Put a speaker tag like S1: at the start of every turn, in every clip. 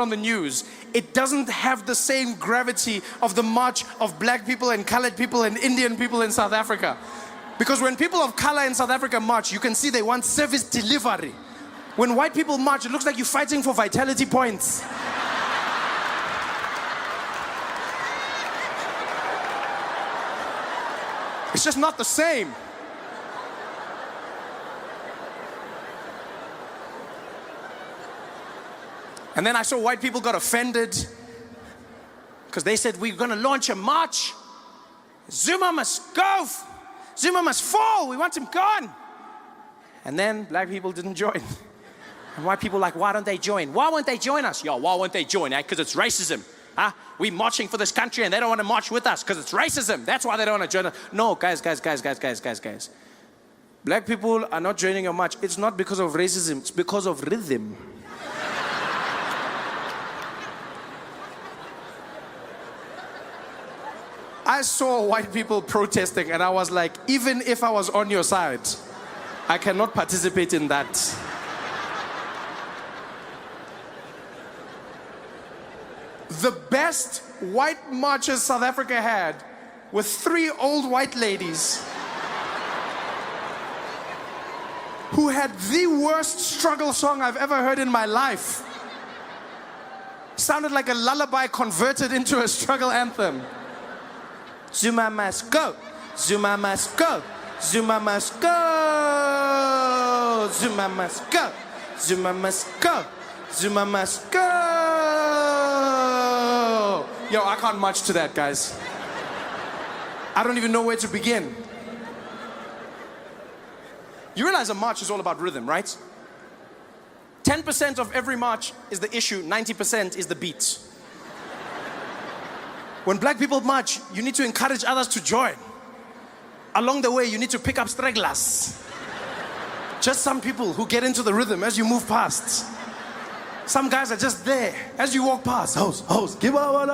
S1: on the news, it doesn't have the same gravity of the march of black people and colored people and Indian people in South Africa. Because when people of color in South Africa march, you can see they want service delivery. When white people march, it looks like you're fighting for vitality points. It's just not the same. And then I saw white people got offended because they said, we're going to launch a march. Zuma must go. Zuma must fall. We want him gone. And then black people didn't join. And white people like, why don't they join? Why won't they join us? Yo, why won't they join? Because it's racism. Huh? We're marching for this country and they don't want to march with us because it's racism. That's why they don't want to join us. No, guys. Black people are not joining your march. It's not because of racism. It's because of rhythm. I saw white people protesting and I was like, even if I was on your side, I cannot participate in that. The best white marches South Africa had were 3 old white ladies who had the worst struggle song I've ever heard in my life. Sounded like a lullaby converted into a struggle anthem. Zuma must go, Zuma must go, Zuma must go, Zuma must go, Zuma must go, Zuma must go. Yo, I can't march to that, guys. I don't even know where to begin. You realize a march is all about rhythm, right? 10% of every march is the issue, 90% is the beat. When black people march, you need to encourage others to join. Along the way, you need to pick up stragglers. Just some people who get into the rhythm as you move past. Some guys are just there as you walk past. Host, host, give up,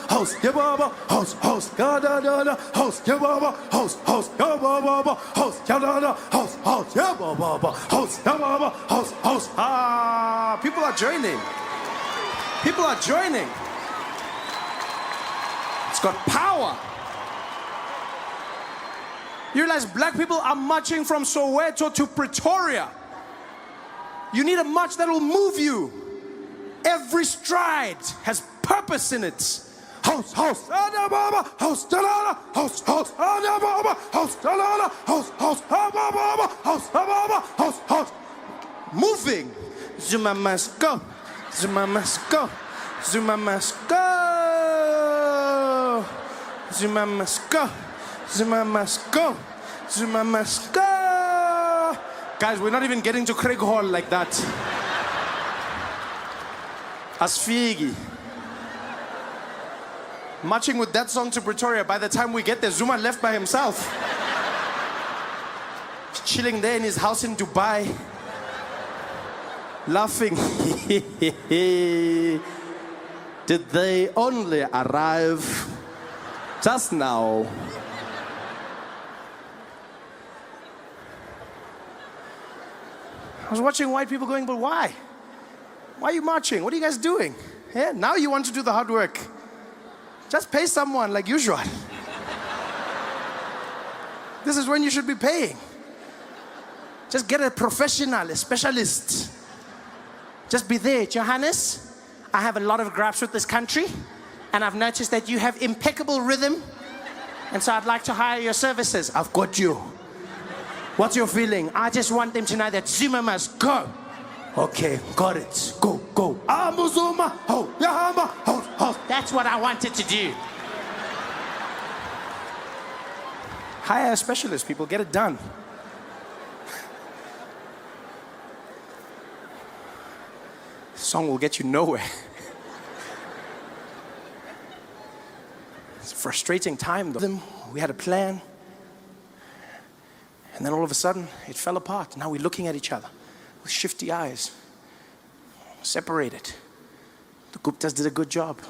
S1: host, give up, host, host, da da da, host, give up, host, host, give up, host, da da da, host, host, give up, host, give up, host, host. Ah, people are joining. People are joining. It's got power. You realize black people are marching from Soweto to Pretoria. You need a march that will move you. Every stride has purpose in it. Host, host, host, host, host, host, host, host. Moving. Zuma must go. Zuma must go. Zuma must go. Zuma must go. Zuma must go. Zuma must go. Guys, we're not even getting to Craig Hall like that. Asfigi. Marching with that song to Pretoria, by the time we get there, Zuma left by himself. Chilling there in his house in Dubai. Laughing. Did they only arrive just now? I was watching white people going, but why? Why are you marching? What are you guys doing? Yeah, now you want to do the hard work. Just pay someone like usual. This is when you should be paying. Just get a professional, a specialist. Just be there. Johannes, I have a lot of gripes with this country, and I've noticed that you have impeccable rhythm, and so I'd like to hire your services. I've got you. What's your feeling? I just want them to know that Zuma must go. Okay, got it. Go, go. That's what I wanted to do. Hire a specialist, people. Get it done. This song will get you nowhere. It's a frustrating time, though. We had a plan. And then all of a sudden, it fell apart. Now we're looking at each other with shifty eyes, separated. The Guptas did a good job.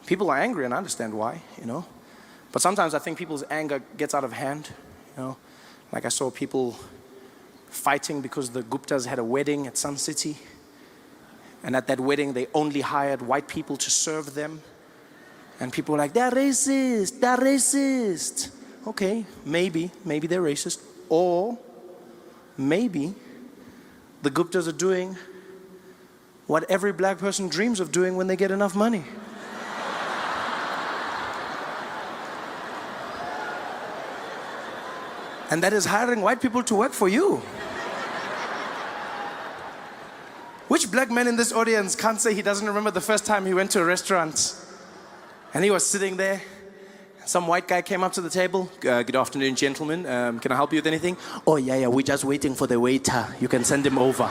S1: People are angry, and I understand why, you know. But sometimes I think people's anger gets out of hand, you know. Like I saw people fighting because the Guptas had a wedding at Sun City. And at that wedding, they only hired white people to serve them. And people were like, they're racist, they're racist. Okay, maybe they're racist. Or maybe the Guptas are doing what every black person dreams of doing when they get enough money. And that is hiring white people to work for you. Which black man in this audience can't say he doesn't remember the first time he went to a restaurant and he was sitting there? Some white guy came up to the table. Good afternoon, gentlemen. Can I help you with anything? Oh, yeah, we're just waiting for the waiter. You can send him over.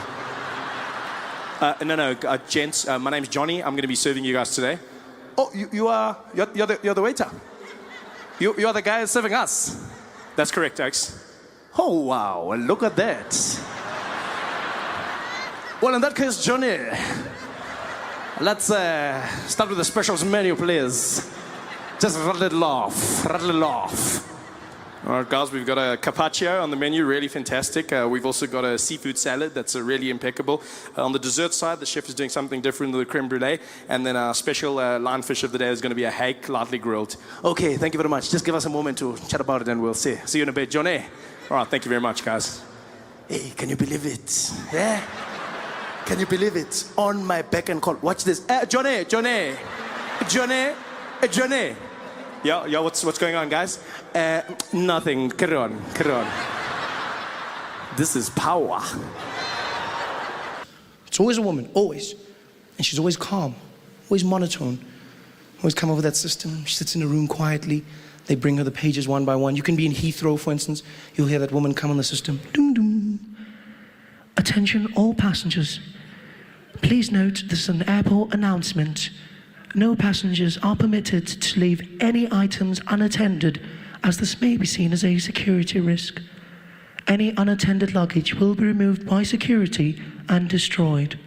S1: No, gents, my name's Johnny. I'm going to be serving you guys today. Oh, you're the waiter. You are the guy serving us. That's correct, Alex. Oh, wow, look at that. Well, in that case, Johnny, let's start with the specials menu, please. Just rattle it off, rattle it off. All right, guys, we've got a carpaccio on the menu, really fantastic. We've also got a seafood salad that's really impeccable. On the dessert side, the chef is doing something different with the creme brulee. And then our special lionfish of the day is going to be a hake, lightly grilled. Okay, thank you very much. Just give us a moment to chat about it and we'll see. See you in a bit, Johnny. All right, thank you very much, guys. Hey, can you believe it? Yeah? Can you believe it? On my beck and call. Watch this. Johnny. Yeah, what's going on, guys? Nothing. Carry on. This is power. It's always a woman, always. And she's always calm, always monotone. Always come over that system. She sits in a room quietly. They bring her the pages one by one. You can be in Heathrow, for instance. You'll hear that woman come on the system. Doom, doom. Attention all passengers. Please note this is an airport announcement. No passengers are permitted to leave any items unattended, as this may be seen as a security risk. Any unattended luggage will be removed by security and destroyed.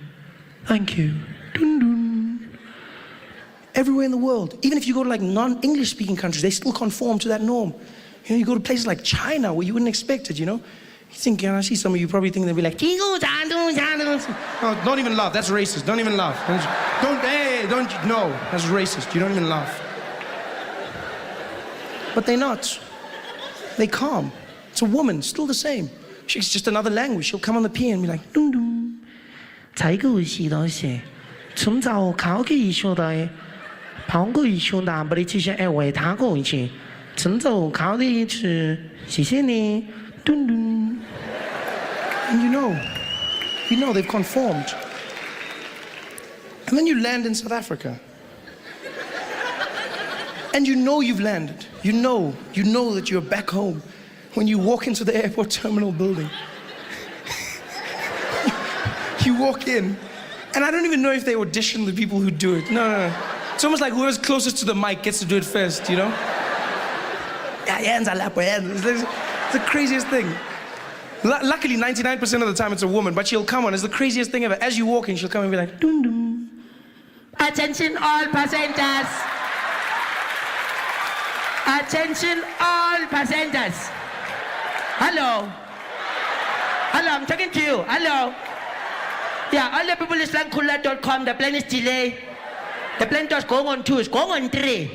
S1: Thank you. Dun, dun. Everywhere in the world, even if you go to like non-English speaking countries, they still conform to that norm. You know, you go to places like China where you wouldn't expect it, you know? You think, I see some of you probably think they'll be like, no, don't even laugh, that's racist, don't even laugh. No, that's racist, you don't even laugh. But they're not. They calm. It's a woman, still the same. She's just another language. She'll come on the piano and be like, dum dum. And you know they've conformed. And then you land in South Africa. And you know you've landed. You know that you're back home when you walk into the airport terminal building. You walk in, and I don't even know if they audition the people who do it. No. It's almost like whoever's closest to the mic gets to do it first, you know? It's the craziest thing. Luckily, 99% of the time it's a woman, but she'll come on. It's the craziest thing ever. As you walk in, she'll come and be like, dum dum. Attention all passengers. Attention all passengers. Hello, I'm talking to you. Hello. Yeah, all the people is like Kula.com. The plane is delayed. The plane was going on 2, it's going on 3.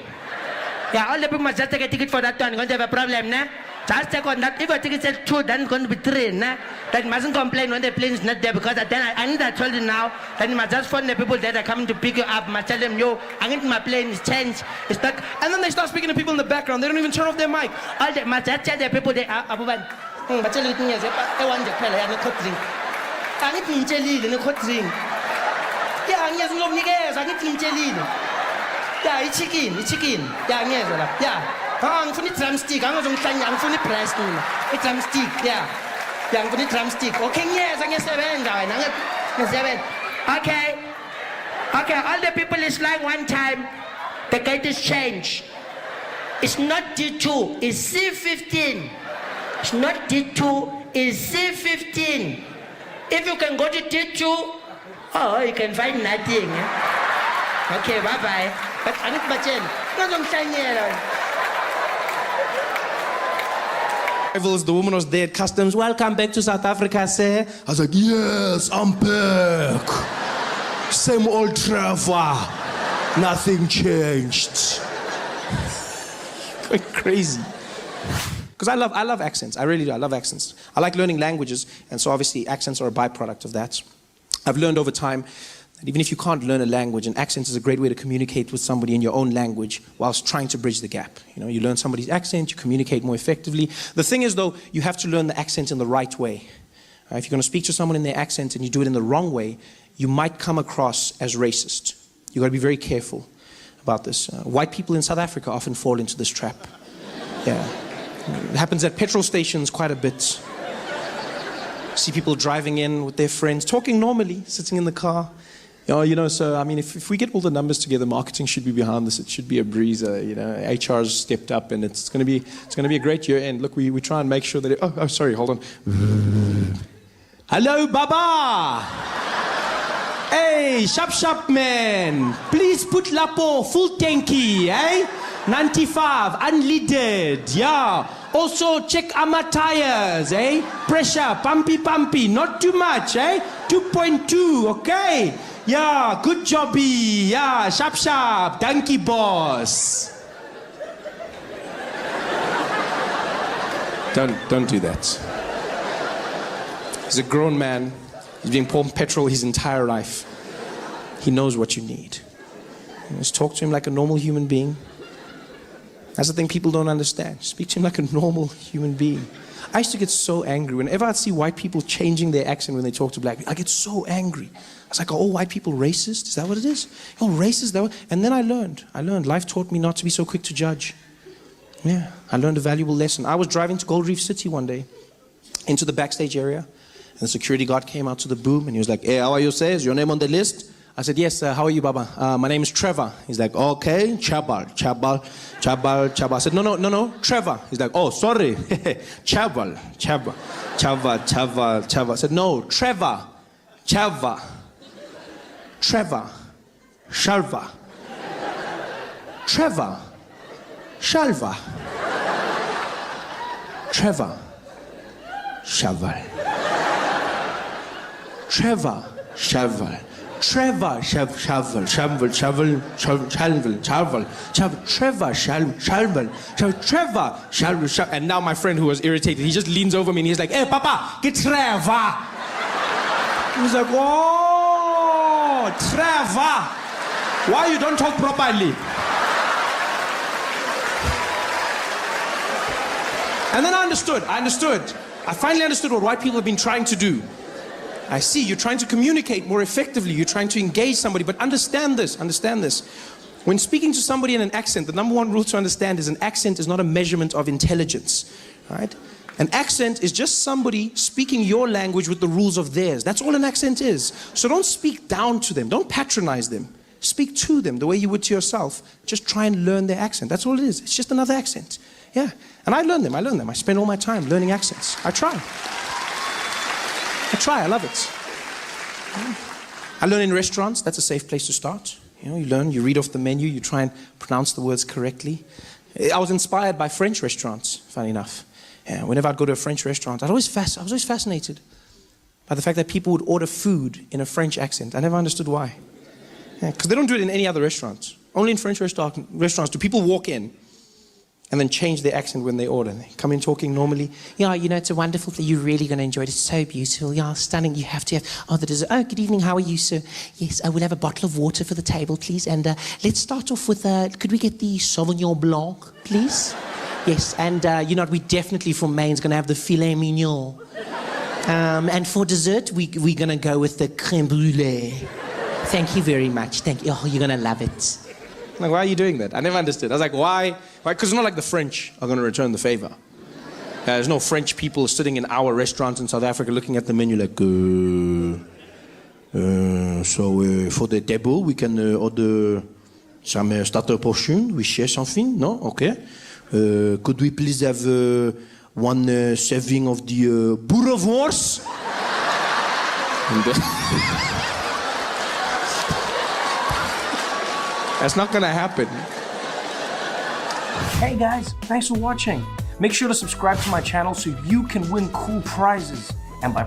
S1: Yeah, all the people must just take a ticket for that one. Going to have a problem, nah? Just take on that. If your ticket says 2, then it's going to be 3, nah? That mustn't complain when the plane is not there, because then I need to tell you now, then you must just phone the people that are coming to pick you up, must tell them, yo, I need my plane is changed, it's stuck. And then they start speaking to people in the background. They don't even turn off their mic. All they must just tell the people they are, but tell you things, I want to tell you, I'm not drink. I need to tell you, I'm not drink. Yeah, I'm just not niggas, I need to tell you. Yeah, it's chicken. Yeah. I'm for the drumstick. I'm for the press. It's drumstick. Yeah. I'm for the drumstick. Okay, yes, I'm 7 guys. 7. Okay. All the people is like one time. The gate is changed. It's not D2. It's C15. It's not D2. It's C15. If you can go to D2, you can find nothing. Okay, bye. But I need my chain. The woman was there at customs. Welcome back to South Africa, sir. I was like, yes, I'm back. Same old Trevor. Nothing changed. Going crazy. Because I love accents. I really do. I love accents. I like learning languages, and so obviously accents are a byproduct of that. I've learned over time that even if you can't learn a language, an accent is a great way to communicate with somebody in your own language whilst trying to bridge the gap. You know, you learn somebody's accent, you communicate more effectively. The thing is, though, you have to learn the accent in the right way. If you're going to speak to someone in their accent and you do it in the wrong way, you might come across as racist. You've got to be very careful about this. White people in South Africa often fall into this trap. Yeah. It happens at petrol stations quite a bit. See people driving in with their friends, talking normally, sitting in the car. You know, so I mean, if we get all the numbers together, marketing should be behind this. It should be a breezer. You know, HR's stepped up, and it's going to be a great year end. Look, we try and make sure that. Oh, sorry, hold on. Hello, Baba. Hey, sharp man. Please put Lapo full tanky, eh? 95, unleaded, yeah. Also check our tires, eh? Pressure, pumpy, not too much, eh? 2.2, okay? Yeah, good jobby, yeah, sharp, donkey boss. Don't do that. He's a grown man. He's been pumping petrol his entire life. He knows what you need. You just talk to him like a normal human being. That's the thing people don't understand. Speak to him like a normal human being. I used to get so angry. Whenever I'd see white people changing their accent when they talk to black people, I get so angry. I was like, are all white people racist? Is that what it is? You're racist? And then I learned. Life taught me not to be so quick to judge. Yeah, I learned a valuable lesson. I was driving to Gold Reef City one day, into the backstage area, and the security guard came out to the boom, and he was like, hey, how are you, sir? Is your name on the list? I said, yes, how are you, Baba? My name is Trevor. He's like, okay, Chabal. I said, no, Trevor. He's like, oh, sorry, Chabal. I said, no, Trevor, Shalva. Trevor, Shalva. Trevor, Shalva. Trevor, Shaval. Trevor, Shaval. Trevor, Shaval. And now my friend who was irritated, he just leans over me and he's like, hey, Papa, get Trevor. He was like, oh, Trevor. Why you don't talk properly? And then I understood. I finally understood what white people have been trying to do. I see, you're trying to communicate more effectively. You're trying to engage somebody, but understand this. When speaking to somebody in an accent, the number one rule to understand is an accent is not a measurement of intelligence, right? An accent is just somebody speaking your language with the rules of theirs. That's all an accent is. So don't speak down to them. Don't patronize them. Speak to them the way you would to yourself. Just try and learn their accent. That's all it is. It's just another accent. Yeah. And I learn them. I spend all my time learning accents. I try. I love it. I learn in restaurants. That's a safe place to start. You know, you learn, you read off the menu, you try and pronounce the words correctly. I was inspired by French restaurants, funny enough. Yeah, whenever I'd go to a French restaurant, I was always fascinated by the fact that people would order food in a French accent. I never understood why. Because they don't do it in any other restaurants. Only in French restaurants do people walk in and then change their accent when they order. They come in talking normally. Yeah, you know, it's a wonderful thing. You're really going to enjoy it. It's so beautiful. Yeah, stunning. You have to have... Oh, the dessert. Oh, good evening. How are you, sir? Yes, I will have a bottle of water for the table, please. And let's start off with... could we get the Sauvignon Blanc, please? Yes, and you know, we definitely from Maine's going to have the filet mignon. And for dessert, we're going to go with the crème brûlée. Thank you very much. Thank you. Oh, you're going to love it. Like, why are you doing that? I never understood. I was like, why? Because it's not like the French are going to return the favor. There's no French people sitting in our restaurants in South Africa looking at the menu like, so for the table, we can order some starter portion. We share something? No? Okay. Could we please have one serving of the boerewors? That's not gonna happen. Hey guys, thanks for watching. Make sure to subscribe to my channel so you can win cool prizes. And by